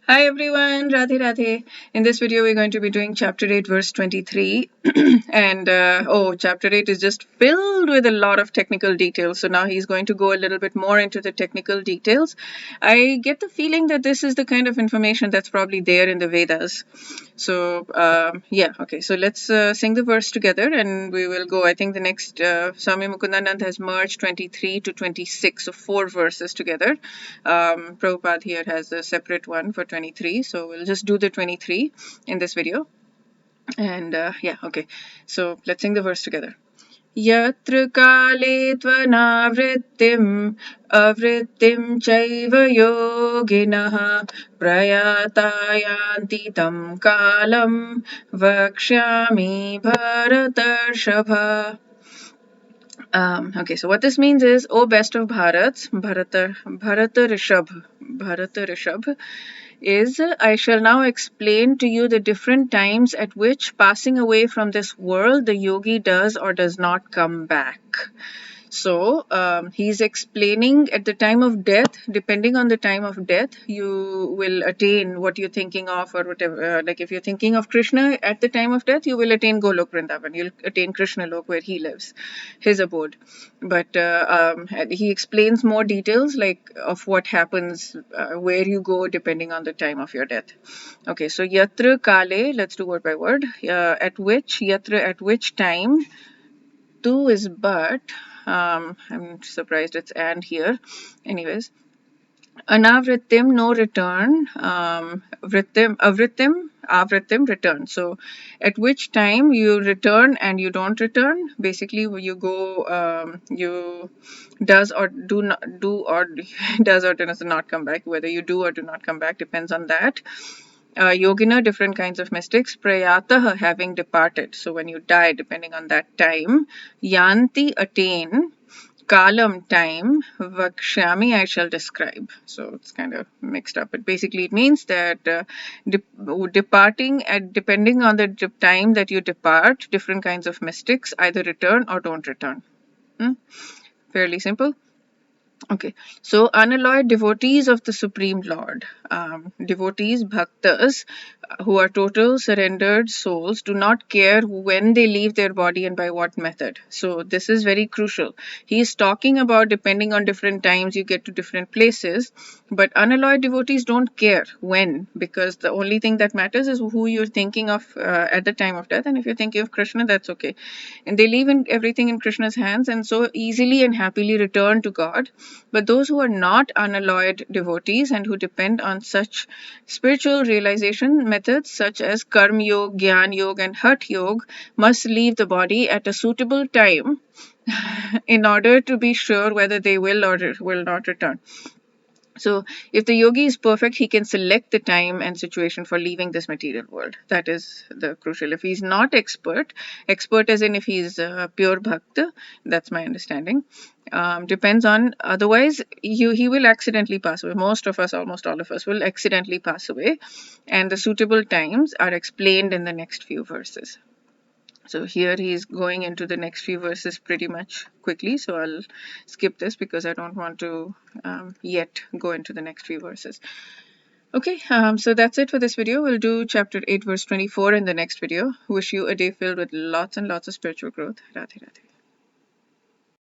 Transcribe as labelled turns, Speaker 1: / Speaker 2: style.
Speaker 1: Hi everyone, Radhe Radhe. In this video, we're going to be doing chapter 8, verse 23. And chapter 8 is just filled with a lot of technical details. So now he's going to go a little bit more into the technical details. I get the feeling that this is the kind of information that's probably there in the Vedas. So, okay. So let's sing the verse together and we will go. I think the next, Swami Mukundanand has merged 23 to 26, so 4 verses together. Prabhupada here has a separate one for 23. So we'll just do the 23 in this video. And okay. So let's sing the verse together. Yatra kale tvanavrittim avrittim chaiva yoginaha prayatayanti tam kalam vakshyami bharatarshava. Okay, so what this means is, O best of Bharats, Bharata Rishabh, is I shall now explain to you the different times at which passing away from this world the yogi does or does not come back. So he's explaining at the time of death, depending on the time of death, you will attain what you're thinking of or whatever. Like if you're thinking of Krishna at the time of death, you will attain Golok Vrindavan. You'll attain Krishna Lok where he lives, his abode. But he explains more details like of what happens, where you go depending on the time of your death. Okay, so yatra kale, let's do word by word. At which time, tu is but. I'm surprised it's and here. Anyways, anavrittim, no return. Avrittim, return. So, at which time you return and you don't return. Basically, you go, you does or do not do or does or does not come back. Whether you do or do not come back depends on that. Yogina, different kinds of mystics. Prayataha, having departed. So when you die, depending on that time. Yanti, attain. Kalam, time. Vakshyami, I shall describe. So it's kind of mixed up. But basically it means that departing, depending on the time that you depart, different kinds of mystics either return or don't return. Fairly simple. Okay, so unalloyed devotees of the Supreme Lord, devotees, bhaktas, who are total surrendered souls, do not care when they leave their body and by what method. So this is very crucial. He is talking about depending on different times you get to different places, but unalloyed devotees don't care when, because the only thing that matters is who you're thinking of at the time of death. And if you're thinking of Krishna, that's okay. And they leave everything in Krishna's hands and so easily and happily return to God. But those who are not unalloyed devotees and who depend on such spiritual realization methods such as Karma Yoga, Jnana Yoga, and Hatha Yoga must leave the body at a suitable time in order to be sure whether they will or will not return. So if the yogi is perfect, he can select the time and situation for leaving this material world. That is the crucial. If he's not expert as in if he's pure bhakta, that's my understanding. Depends on, otherwise he will accidentally pass away. Most of us, almost all of us, will accidentally pass away, and the suitable times are explained in the next few verses. So here he's going into the next few verses pretty much quickly. So I'll skip this because I don't want to yet go into the next few verses. Okay, so that's it for this video. We'll do chapter 8 verse 24 in the next video. Wish you a day filled with lots and lots of spiritual growth. Radhe Radhe.